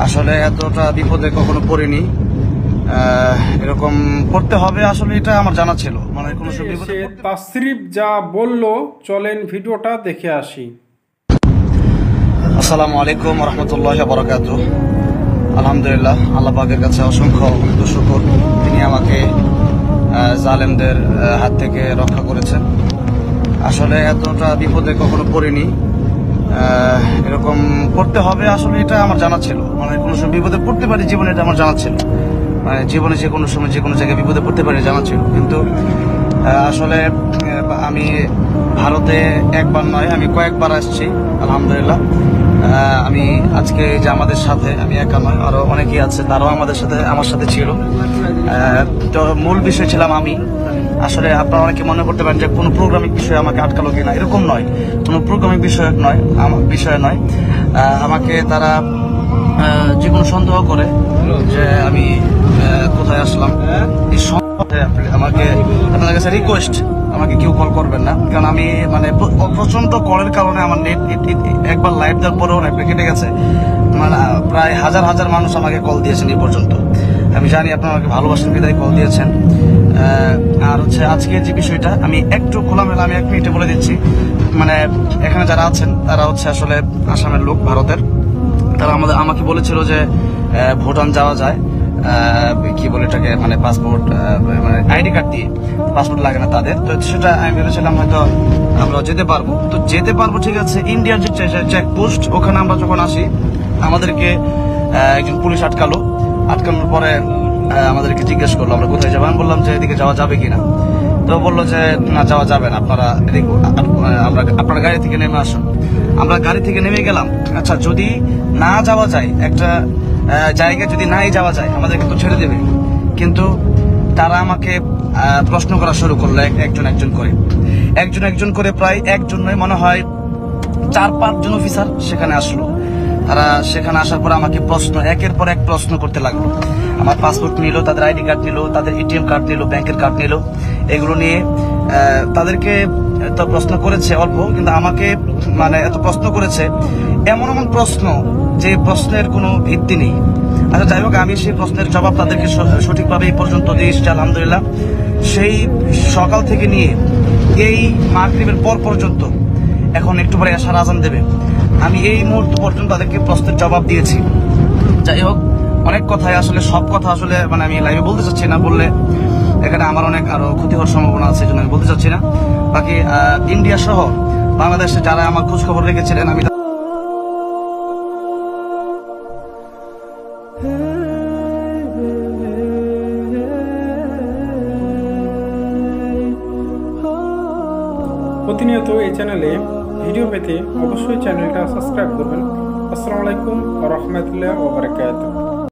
আসলে এতটা বিপদে কখনো পড়িনি, এরকম পড়তে হবে আসলে এটা আমার জানা ছিল। মানে কোনো সে তাসরিফ যা বলল, চলেন ভিডিওটা দেখে আসি। আসসালামু আলাইকুম রহমতুল্লাহ বরকাতুহ। আলহামদুলিল্লাহ, আল্লাহ পাকের কাছে অসংখ্য শুকর, তিনি আমাকে জালেমদের হাত থেকে রক্ষা করেছেন। আসলে এতটা বিপদে কখনো পড়িনি, এরকম পড়তে হবে আসলে এটা আমার জানা ছিল। মানে কোনো সময় বিপদে পড়তে পারি জীবনে, এটা আমার জানা ছিল। মানে জীবনে যে কোনো সময় যে কোনো জায়গায় বিপদে পড়তে পারি জানা ছিল। কিন্তু আসলে আমি ভারতে একবার নয়, আমি কয়েকবার আসছি আলহামদুলিল্লাহ। আমি আজকে যে আমাদের সাথে আমি একা নয়, আরো অনেকেই আছে, তারাও আমার সাথে ছিল। তো মূল বিষয় ছিলাম আমি। আসলে আপনারা অনেকে মনে করতে পারেন যে কোনো প্রোগ্রামিক বিষয়ে আমাকে আটকালো কিনা, এরকম নয়। কোনো প্রোগ্রামিক বিষয় নয়। আমাকে তারা যে কোনো সন্দেহ করে যে আমি কোথায় আসলাম, এই সন্দেহে আমাকে আপনাদের কাছে রিকোয়েস্ট, আমাকে কেউ কল করবেন না। কারণ আমি মানে প্রচন্ড কলের কারণে আমার নেট একবার লাইভ দেওয়ার পরেও নেট কেটে গেছে। মানে প্রায় হাজার হাজার মানুষ আমাকে কল দিয়েছেন এই পর্যন্ত। আমি জানি আপনারা আমাকে ভালোবাসেন বিদায় কল দিয়েছেন। আর হচ্ছে আজকের যে বিষয়টা আমি একটু খোলামেলা আমি 1 মিনিটে বলে দিচ্ছি। মানে এখানে যারা আছেন তারা হচ্ছে আসলে আসামের লোক, ভারতের। তারা আমাকে বলেছিল যে ভুটান যাওয়া যায়, কি বলে এটাকে, মানে পাসপোর্ট, মানে আইডি কার্ড দিয়ে, পাসপোর্ট লাগে না তাদের। তো সেটা আমি ভেবেছিলাম হয়তো আমরা যেতে পারবো। তো যেতে পারবো ঠিক আছে, ইন্ডিয়ার যে চেকপোস্ট ওখানে আমরা যখন আসি আমাদেরকে একজন পুলিশ আটকানোর পরে আমাদেরকে জিজ্ঞেস করলো আমরা কোথায় যাবো। আমি বললাম যে এদিকে যাওয়া যাবে কিনা। তো বললো যে না, যাওয়া যাবে না, আপনারা আপনার গাড়ি থেকে নেমে আসুন। আমরা গাড়ি থেকে নেমে গেলাম। আচ্ছা, যদি না যাওয়া যায়, একটা জায়গায় যদি নাই যাওয়া যায় আমাদেরকে তো ছেড়ে দেবে। কিন্তু তারা আমাকে প্রশ্ন করা শুরু করলো একজন একজন করে প্রায় একজন নয়, মনে হয় 4-5 জন অফিসার সেখানে আসলো। তারা সেখানে আসার পর আমাকে একের পর এক প্রশ্ন করতে লাগলো। আমার পাসপোর্ট নিল, তাদের আইডি কার্ড নিল, তাদের এটিএম কার্ড নিল, ব্যাংকের কার্ড নিল। এগুলো নিয়ে তাদেরকে তো প্রশ্ন করেছে অল্প, কিন্তু আমাকে মানে এত প্রশ্ন করেছে, এমন প্রশ্ন যে প্রশ্নের কোনো ভিত্তি নেই। আচ্ছা যাই হোক, আমি সেই প্রশ্নের জবাব তাদেরকে সঠিকভাবে এই পর্যন্ত দিয়ে এসেছি আলহামদুলিল্লাহ। সেই সকাল থেকে নিয়ে এই মাগরিবের পর পর্যন্ত, এখন একটু পরে এশার আজান দেবে, আমি এই মুহূর্ত পর্যন্ত তাদেরকে প্রশ্নের জবাব দিয়েছি। যাই হোক, অনেক কথাই আসলে, সব কথা আসলে মানে আমি লাইভে বলতে চাচ্ছি না, বললে এখানে আমার অনেক আরো ক্ষতি হওয়ার সম্ভাবনা আছে, জন্য আমি বলতে চাচ্ছি না। বাকি ইন্ডিয়া সহ বাংলাদেশে যারা আমার খোঁজ খবর রেখেছিলেন, আমি প্রতিনিয়ত এই চ্যানেলে ভিডিও পেতে অবশ্যই চ্যানেলটা সাবস্ক্রাইব করবেন। আসসালামু আলাইকুম ওয়া রাহমাতুল্লাহি ওয়া বারাকাতুহু।